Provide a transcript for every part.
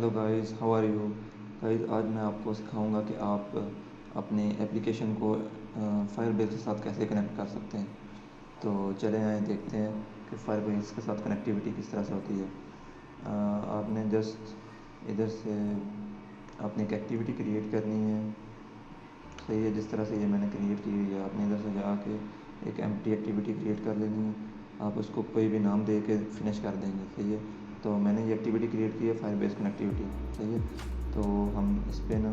Hello guys, how are you guys. आज मैं आपको सिखाऊंगा कि आप अपने एप्लीकेशन को फायरबेस के साथ कैसे कनेक्ट कर सकते हैं। तो चले आए देखते हैं कि फायरबेस के साथ कनेक्टिविटी किस तरह से होती है। आपने जस्ट इधर से अपनी एक एक्टिविटी क्रिएट करनी है। सही है, जिस तरह से ये मैंने क्रिएट की हुई है, आपने इधर से जाके एक एम्प्टी एक्टिविटी क्रिएट कर लेनी है। आप उसको कोई भी नाम दे के फिनिश कर देंगे। सही है, तो मैंने ये एक्टिविटी क्रिएट की है फायरबेस कनेक्टिविटी। सही है, तो हम इस पर ना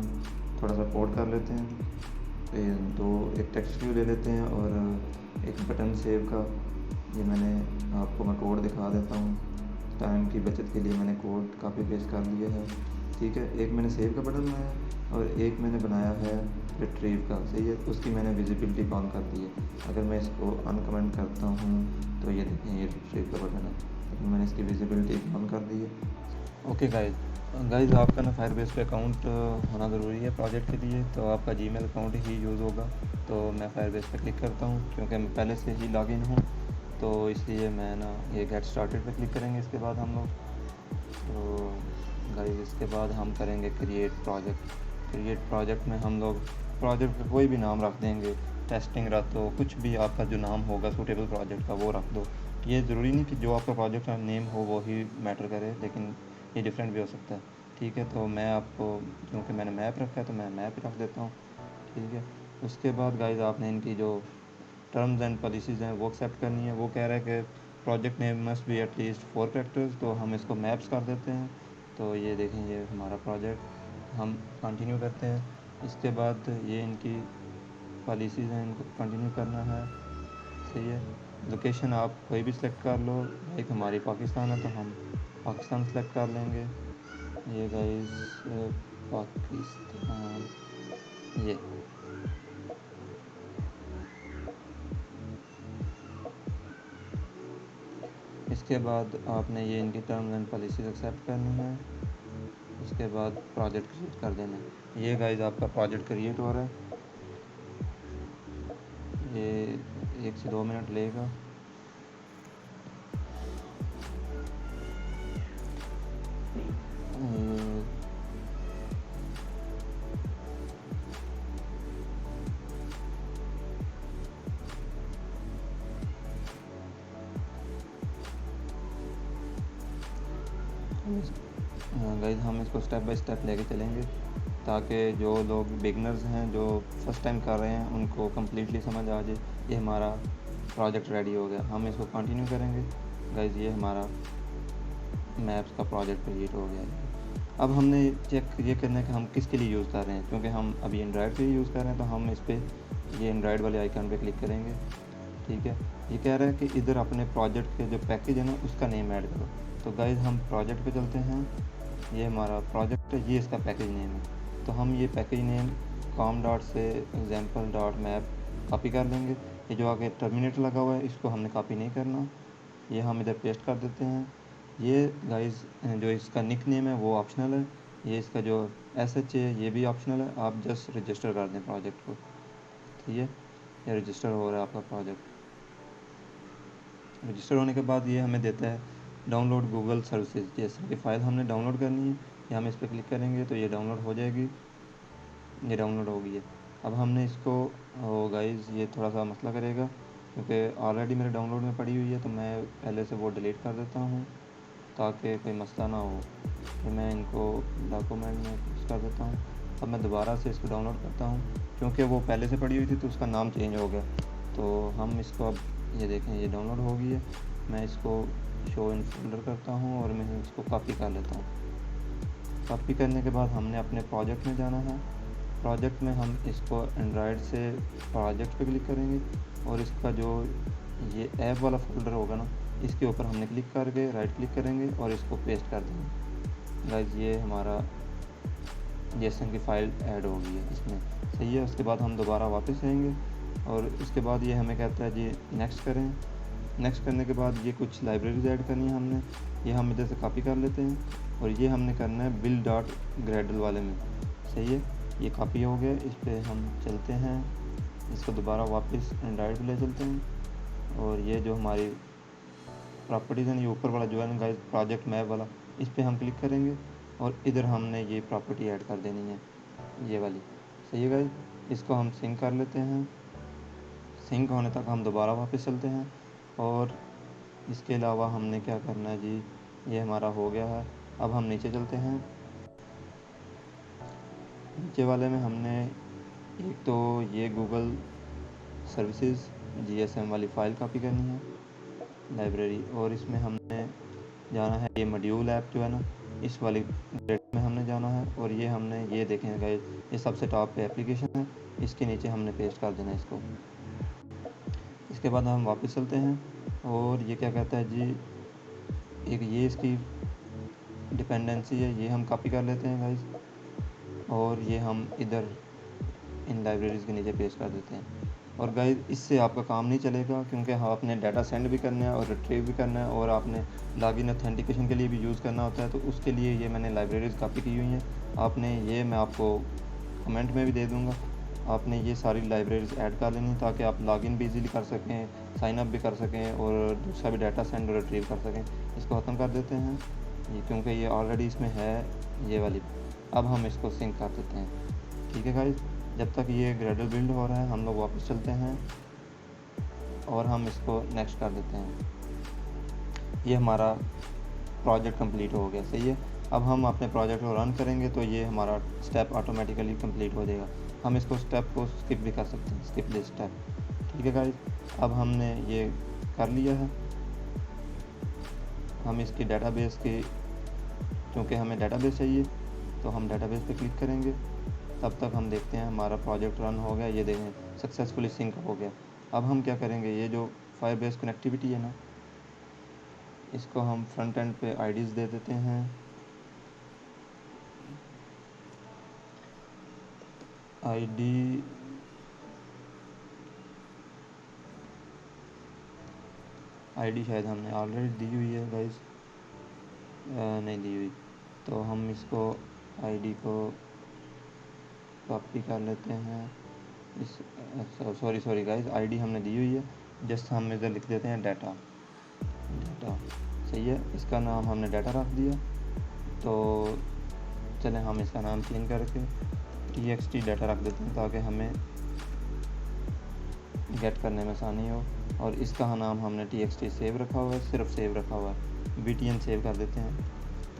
थोड़ा सा कोड कर लेते हैं। तो एक टेक्स्ट व्यू ले लेते हैं और एक बटन सेव का। ये मैं कोड दिखा देता हूँ। टाइम की बचत के लिए मैंने कोड काफ़ी पेस्ट कर लिया है। ठीक है, एक मैंने सेव का बटन बनाया और एक मैंने बनाया है रिट्रीव का। सही है, उसकी मैंने विजिबिलिटी ऑन कर दी है। अगर मैं इसको अनकमेंट करता हूँ तो ये देखें, ये रिट्रीव का बटन है, लेकिन मैंने इसकी विजिबिलिटी ऑन कर दी है। ओके गाइज आपका ना फायरबेस पे अकाउंट होना ज़रूरी है प्रोजेक्ट के लिए। तो आपका जीमेल अकाउंट ही यूज़ होगा। तो मैं फायरबेस पे क्लिक करता हूँ क्योंकि मैं पहले से ही लॉगिन हूँ, तो इसलिए मैं ना ये गेट स्टार्टेड पे क्लिक करेंगे। इसके बाद हम लोग तो गाइस इसके बाद हम करेंगे क्रिएट प्रोजेक्ट में हम लोग प्रोजेक्ट का कोई भी नाम रख देंगे। टेस्टिंग रख दो, कुछ भी आपका जो नाम होगा सूटेबल प्रोजेक्ट का वो रख दो। ये ज़रूरी नहीं कि जो आपका प्रोजेक्ट का नेम हो वो ही मैटर करे, लेकिन ये डिफरेंट भी हो सकता है। ठीक है, तो मैं आपको क्योंकि मैंने मैप रखा है तो मैं मैप रख देता हूँ। ठीक है, उसके बाद गाइस आपने इनकी जो टर्म्स एंड पॉलिसीज़ हैं वो एक्सेप्ट करनी है। वो कह रहा है कि project name must be at least 4 characters, तो हम इसको मैप्स कर देते हैं। तो ये देखें, ये हमारा प्रोजेक्ट, हम कंटिन्यू करते हैं। इसके बाद ये इनकी पॉलिसीज़ हैं, इनको कंटिन्यू करना है। सही है, लोकेशन आप कोई भी सिलेक्ट कर लो। लाइक हमारी पाकिस्तान है तो हम पाकिस्तान सेलेक्ट कर लेंगे। ये गाइस पाकिस्तान, ये इसके बाद आपने ये इनकी टर्म्स एंड पॉलिसीज एक्सेप्ट करनी है। उसके बाद प्रोजेक्ट क्रिएट कर देना है। ये गाइस आपका प्रोजेक्ट क्रिएट हो रहा है। ये 1 से 2 मिनट लेगा। गाइस हम इसको स्टेप बाय स्टेप लेके चलेंगे ताकि जो लोग बिगनर्स हैं, जो फर्स्ट टाइम कर रहे हैं, उनको कम्प्लीटली समझ आ जाए। ये हमारा प्रोजेक्ट रेडी हो गया, हम इसको कंटिन्यू करेंगे। गाइस ये हमारा मैप्स का प्रोजेक्ट क्रिएट हो गया है। अब हमने चेक ये करना है कि हम किसके लिए यूज़ कर रहे हैं। क्योंकि हम अभी एंड्रॉयड पे यूज़ कर रहे हैं तो हम इस पर ये एंड्रॉयड वाले आइकन पे क्लिक करेंगे। ठीक है, ये कह रहा है कि इधर अपने प्रोजेक्ट के जो पैकेज है ना उसका नेम ऐड करो। तो गाइस हम प्रोजेक्ट पे चलते हैं। ये हमारा प्रोजेक्ट है, ये इसका पैकेज नेम है। तो हम ये पैकेज नेम कॉम डॉट से एग्जाम्पल डॉट मैप कॉपी कर लेंगे। ये जो आगे टर्मिनेटर लगा हुआ है इसको हमने कॉपी नहीं करना, ये हम इधर पेस्ट कर देते हैं। ये गाइस जो इसका निक नेम है वो ऑप्शनल है। ये इसका जो SH है ये भी ऑप्शनल है। आप जस्ट रजिस्टर कर दें प्रोजेक्ट को। ठीक है, ये रजिस्टर हो रहा है आपका प्रोजेक्ट। रजिस्टर होने के बाद ये हमें देता है डाउनलोड गूगल सर्विसेज। जैसे कि फ़ाइल हमने डाउनलोड करनी है, ये हम इस पर क्लिक करेंगे तो ये डाउनलोड हो जाएगी। ये डाउनलोड हो गई है। अब हमने इसको गाइस ये थोड़ा सा मसला करेगा क्योंकि ऑलरेडी मेरे डाउनलोड में पड़ी हुई है, तो मैं पहले से वो डिलीट कर देता हूँ ताकि कोई मसला ना हो। तो मैं इनको डॉक्यूमेंट में फिक्स कर देता हूँ। अब मैं दोबारा से इसको डाउनलोड करता हूँ क्योंकि वो पहले से पड़ी हुई थी तो उसका नाम चेंज हो गया। तो हम इसको अब ये देखें, ये डाउनलोड हो गई है। मैं इसको शो इन फोल्डर करता हूँ और मैं इसको कॉपी कर लेता हूँ। कॉपी करने के बाद हमने अपने प्रोजेक्ट में जाना है। प्रोजेक्ट में हम इसको एंड्रॉयड से प्रोजेक्ट पे क्लिक करेंगे और इसका जो ये ऐप वाला फोल्डर होगा ना इसके ऊपर हमने क्लिक करके राइट क्लिक करेंगे और इसको पेस्ट कर देंगे। गाइस ये हमारा जेसन की फ़ाइल ऐड हो गई है इसमें। सही है, उसके बाद हम दोबारा वापस आएंगे और इसके बाद ये हमें कहता है जी नेक्स्ट करें। नेक्स्ट करने के बाद ये कुछ लाइब्रेरीज ऐड करनी है हमने, ये हम इधर से कॉपी कर लेते हैं और ये हमने करना है बिल डॉट ग्रेडल वाले में। सही है, ये कॉपी हो गया। इस पर हम चलते हैं, इसको दोबारा वापस एंड्रॉयड पे ले चलते हैं और ये जो हमारी प्रॉपर्टीज़ हैं, ये ऊपर वाला जो है ना गाइस प्रोजेक्ट मैप वाला, इस पर हम क्लिक करेंगे और इधर हमने ये प्रॉपर्टी ऐड कर देनी है, ये वाली। सही है गाइस, इसको हम सिंक कर लेते हैं। सिंक होने तक हम दोबारा वापस चलते हैं। और इसके अलावा हमने क्या करना है जी, ये हमारा हो गया है। अब हम नीचे चलते हैं। नीचे वाले में हमने एक तो ये गूगल सर्विसेज GSM वाली फ़ाइल कॉपी करनी है, लाइब्रेरी, और इसमें हमने जाना है, ये मॉड्यूल ऐप जो है ना, इस वाली ग्रेड में हमने जाना है। और ये हमने ये देखें गाइस, ये सबसे टॉप पे एप्लीकेशन है, इसके नीचे हमने पेस्ट कर देना है इसको। इसके बाद हम वापस चलते हैं और ये क्या कहता है जी, एक ये इसकी डिपेंडेंसी है, ये हम कॉपी कर लेते हैं गाइस, और ये हम इधर इन लाइब्रेरीज़ के नीचे पेस्ट कर देते हैं। और गाइस इससे आपका काम नहीं चलेगा, क्योंकि हाँ आपने डाटा सेंड भी करना है और रिट्रीव भी करना है, और आपने लॉगिन ऑथेंटिकेशन के लिए भी यूज़ करना होता है। तो उसके लिए ये मैंने लाइब्रेरीज़ कॉपी की हुई हैं। आपने ये, मैं आपको कमेंट में भी दे दूँगा, आपने ये सारी लाइब्रेरीज़ ऐड कर लेनी ताकि आप लॉगिन भी इजीली कर सकें, साइन अप भी कर सकें, और दूसरा भी डाटा सेंड और रिट्रीव कर सकें। इसको ख़त्म कर देते हैं ये, क्योंकि ये ऑलरेडी इसमें है ये वाली। अब हम इसको सिंक कर देते हैं। ठीक है गाइस, जब तक ये ग्रेडल बिल्ड हो रहा है हम लोग वापस चलते हैं और हम इसको नेक्स्ट कर देते हैं। ये हमारा प्रोजेक्ट कंप्लीट हो गया। सही है, अब हम अपने प्रोजेक्ट को रन करेंगे तो ये हमारा स्टेप ऑटोमेटिकली कंप्लीट हो जाएगा। हम इसको स्टेप को स्किप भी कर सकते हैं, स्किप दिस स्टेप। ठीक है गाइस, अब हमने ये कर लिया है। हम इसकी डेटाबेस की, क्योंकि हमें डेटाबेस चाहिए तो हम डेटाबेस पे क्लिक करेंगे। तब तक हम देखते हैं हमारा प्रोजेक्ट रन हो गया, ये देखें सक्सेसफुली सिंक हो गया। अब हम क्या करेंगे, ये जो फायरबेस कनेक्टिविटी है ना, इसको हम फ्रंट एंड पे आईडीज़ दे देते हैं। आईडी शायद हमने ऑलरेडी दी हुई है गाइस, नहीं दी हुई, तो हम इसको आईडी को कॉपी कर लेते हैं। इस सॉरी गाइस, आईडी हमने दी हुई है, जस्ट हम इधर लिख देते हैं डाटा। सही है, इसका नाम हमने डाटा रख दिया। तो चलें हम इसका नाम चेंज करके txt डाटा रख देते हैं ताकि हमें गेट करने में आसानी हो। और इसका नाम हमने txt सेव रखा हुआ है, सिर्फ सेव रखा हुआ है, btn सेव कर देते हैं,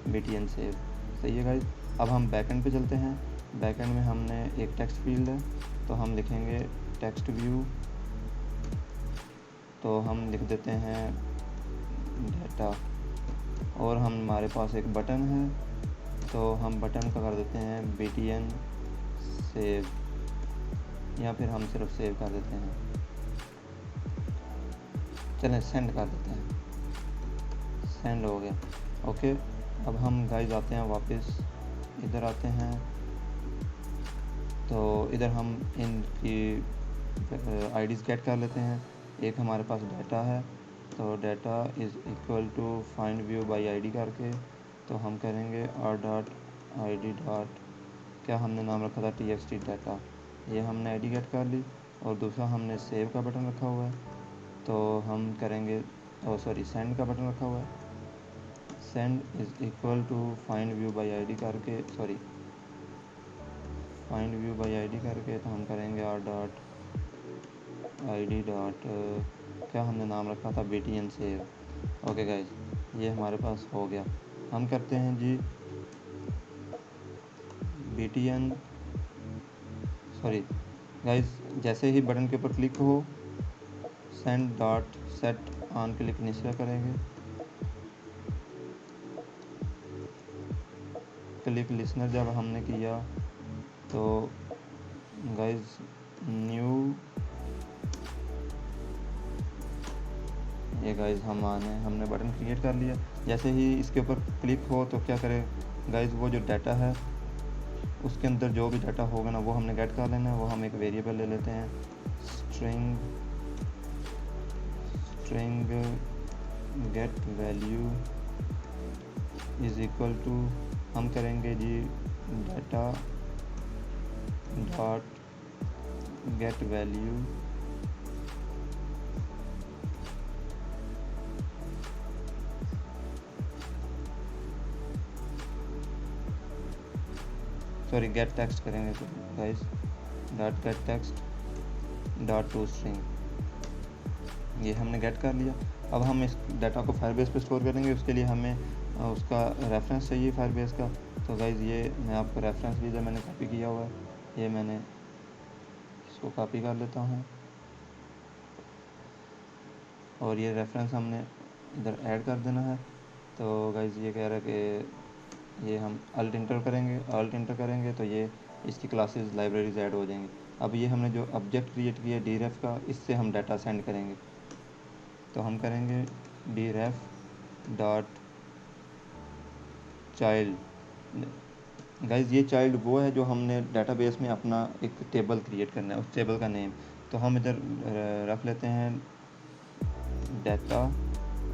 btn सेव। सही है गाइस, अब हम बैकएंड पे चलते हैं। बैकएंड में हमने एक टेक्स्ट फील्ड है, तो हम लिखेंगे टेक्स्ट व्यू, तो हम लिख देते हैं डाटा। और हमारे पास एक बटन है, तो हम बटन का कर देते हैं btn सेव, या फिर हम सिर्फ सेव कर देते हैं। चलें सेंड कर देते हैं, सेंड हो गया। ओके, अब हम गाइस आते हैं वापस, इधर आते हैं, तो इधर हम इनकी आईडीज़ गेट कर लेते हैं। एक हमारे पास डाटा है, तो data is equal to find view by ID करके, तो हम करेंगे r.id. क्या हमने नाम रखा था, txt डाटा। ये हमने आईडी गेट कर ली, और दूसरा हमने सेव का बटन रखा हुआ है, तो हम करेंगे सेंड का बटन रखा हुआ है, send is equal to find view by ID करके, फाइंड व्यू बाई आईडी करके, तो हम करेंगे r.id. क्या हमने नाम रखा था, btn सेव। ओके गाइस, ये हमारे पास हो गया। हम करते हैं जी btn, गाइस, जैसे ही बटन के ऊपर क्लिक हो, send dot set on click निश्चय करेंगे। क्लिक लिसनर जब हमने किया, तो गाइस न्यू, ये गाइस हमने बटन क्रिएट कर लिया। जैसे ही इसके ऊपर क्लिक हो तो क्या करें गाइस, वो जो डाटा है उसके अंदर जो भी डाटा होगा ना, वो हमने गेट कर लेना है। वो हम एक वेरिएबल ले लेते हैं, string get value is equal to, हम करेंगे G data dot get value sorry get text करेंगे तो guys dot get text dot to string, ये हमने गेट कर लिया। अब हम इस डाटा को फायरबेस पे स्टोर करेंगे, उसके लिए हमें उसका रेफरेंस चाहिए फायरबेस का। तो गाइज़ ये मैं आपको रेफरेंस भी इधर मैंने कॉपी किया हुआ है, ये मैंने इसको कॉपी कर लेता हूँ और ये रेफरेंस हमने इधर ऐड कर देना है। तो गाइज़ ये कह रहा है कि ये हम अल्ट इंटर करेंगे तो ये इसकी क्लासेस लाइब्रेरीज ऐड हो जाएंगी। अब ये हमने जो ऑब्जेक्ट क्रिएट किया डीरेफ का, इससे हम डाटा सेंड करेंगे। तो हम करेंगे डीरेफ डॉट चाइल्ड। गाइज़ ये चाइल्ड वो है जो हमने डाटाबेस में अपना एक टेबल क्रिएट करना है, उस टेबल का नेम। तो हम इधर रख लेते हैं डाटा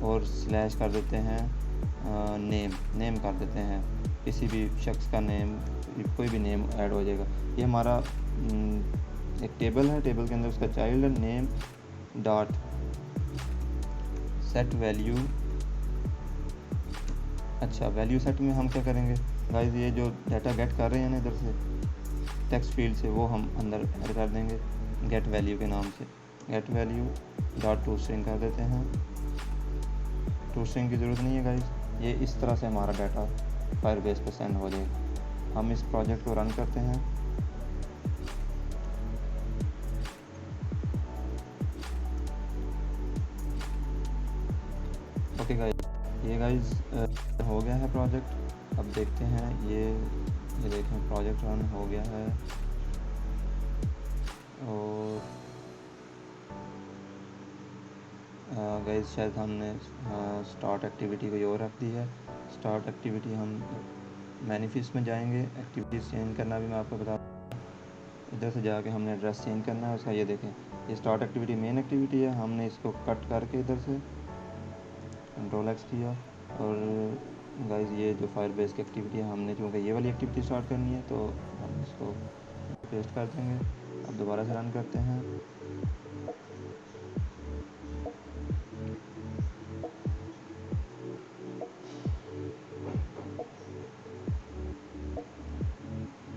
और स्लैश कर देते हैं नेम कर देते हैं, किसी भी शख्स का नेम, कोई भी नेम ऐड हो जाएगा। ये हमारा एक टेबल है, टेबल के अंदर उसका चाइल्ड है, नेम डॉट सेट वैल्यू। अच्छा, वैल्यू सेट में हम क्या करेंगे गाइस, ये जो डाटा गेट कर रहे हैं ना इधर से टेक्स्ट फील्ड से, वो हम अंदर ऐड कर देंगे गेट वैल्यू के नाम से। Get value dot to string कर देते हैं, टू स्ट्रिंग की ज़रूरत नहीं है गाइस। ये इस तरह से हमारा डाटा फायरबेस पे सेंड हो जाएगा। हम इस प्रोजेक्ट को रन करते हैं। ओके गाइस, ये गाइस हो गया है प्रोजेक्ट। अब देखते हैं ये देखें प्रोजेक्ट रन हो गया है। और गाइस शायद हमने स्टार्ट एक्टिविटी कोई और रख दी है। स्टार्ट एक्टिविटी हम मैनिफेस्ट में जाएंगे, एक्टिविटीज़ चेंज करना भी मैं आपको बता, इधर से जाके हमने एड्रेस चेंज करना है उसका। ये देखें ये स्टार्ट एक्टिविटी मेन एक्टिविटी है, हमने इसको कट करके इधर से कंट्रोल एक्स किया। और गाइस ये जो फायरबेस की एक्टिविटी है, हमने क्योंकि ये वाली एक्टिविटी स्टार्ट करनी है तो हम इसको पेस्ट कर देंगे। अब दोबारा से रन करते हैं।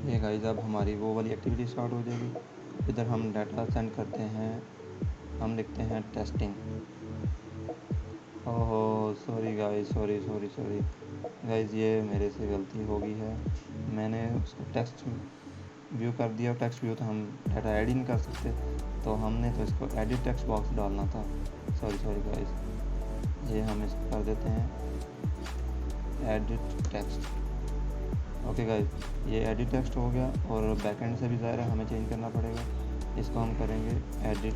ये गाइस अब हमारी वो वाली एक्टिविटी स्टार्ट हो जाएगी। इधर हम डाटा सेंड करते हैं, हम लिखते हैं टेस्टिंग। ओहो सॉरी गाइस, सॉरी गाइस, ये मेरे से गलती हो गई है, मैंने उसको टेक्स्ट व्यू कर दिया। टेक्स्ट व्यू तो हम डाटा ऐड ही नहीं कर सकते, तो हमने तो इसको एडिट टेक्स्ट बॉक्स डालना था। सॉरी गाइस, ये हम इसको कर देते हैं एडिट टेक्स्ट। ओके गाइस, ये एडिट टेक्स्ट हो गया और बैकएंड से भी ज़ाहिर है हमें चेंज करना पड़ेगा। इसको हम करेंगे एडिट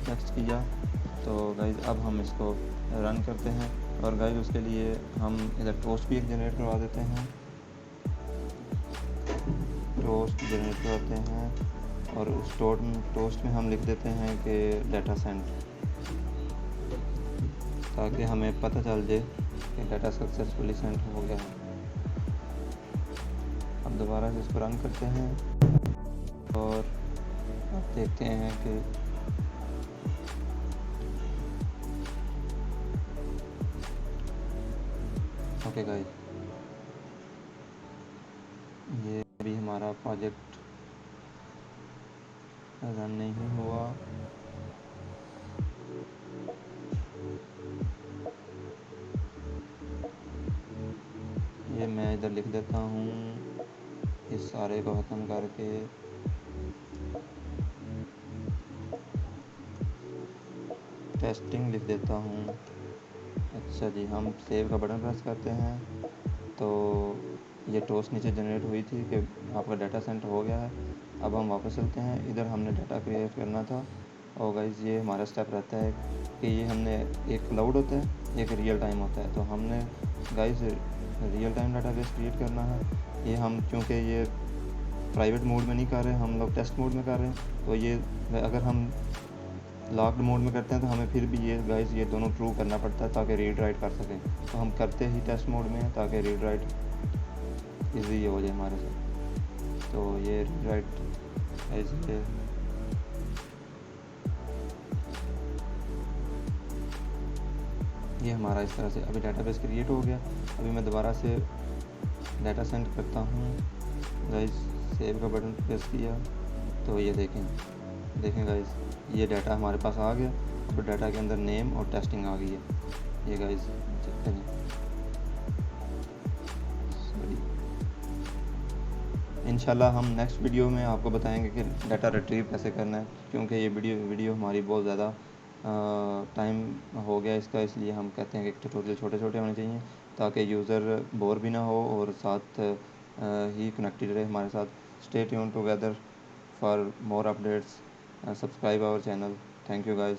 टेक्स्ट किया। तो गाइस अब हम इसको रन करते हैं और गाइस उसके लिए हम इधर टोस्ट भी एक जनरेट करवा देते हैं, टोस्ट जनरेट करवाते हैं और उस टोस्ट में हम लिख देते हैं कि डाटा सेंड, ताकि हमें पता चल जाए कि डाटा सक्सेसफुली सेंड हो गया है। अब दोबारा से इसको रन करते हैं और अब देखते हैं कि ओके गाइस, ये भी हमारा प्रोजेक्ट रन नहीं हुआ। ये मैं इधर लिख देता हूँ, इस सारे को ख़त्म करके टेस्टिंग लिख देता हूँ। अच्छा जी, हम सेव का बटन प्रेस करते हैं तो ये टोस्ट नीचे जनरेट हुई थी कि आपका डाटा सेंड हो गया है। अब हम वापस चलते हैं, इधर हमने डाटा क्रिएट करना था। और गाइस ये हमारा स्टेप रहता है कि ये हमने एक क्लाउड होता है, एक रियल टाइम होता है। तो हमने guys real time database create करना है। ये हम क्योंकि ये प्राइवेट मोड में नहीं कर रहे, हम लोग टेस्ट मोड में कर रहे हैं, तो ये अगर हम लॉक्ड मोड में करते हैं तो हमें फिर भी ये गाइस ये दोनों ट्रू करना पड़ता है ताकि रीड राइट कर सकें। तो हम करते ही टेस्ट मोड में ताकि रीड राइट ईजी हो जाए हमारे साथ। तो ये रीड राइट ऐसे ये हमारा इस तरह से अभी डाटाबेस क्रिएट हो गया। अभी मैं दोबारा से डाटा सेंड करता हूँ गाइस, सेव का बटन प्रेस किया तो ये देखें गाइस, ये डाटा हमारे पास आ गया और डाटा के अंदर नेम और टेस्टिंग आ गई है। ये गाइस चेक करें, सॉरी। इंशाल्लाह हम नेक्स्ट वीडियो में आपको बताएंगे कि डाटा रिट्रीव कैसे करना है, क्योंकि ये वीडियो हमारी बहुत ज़्यादा टाइम हो गया इसका, इसलिए हम कहते हैं कि ट्यूटोरियल छोटे छोटे होने चाहिए ताकि यूज़र बोर भी ना हो और साथ ही कनेक्टेड रहे हमारे साथ। Stay tune together for more updates, subscribe our channel. Thank you guys.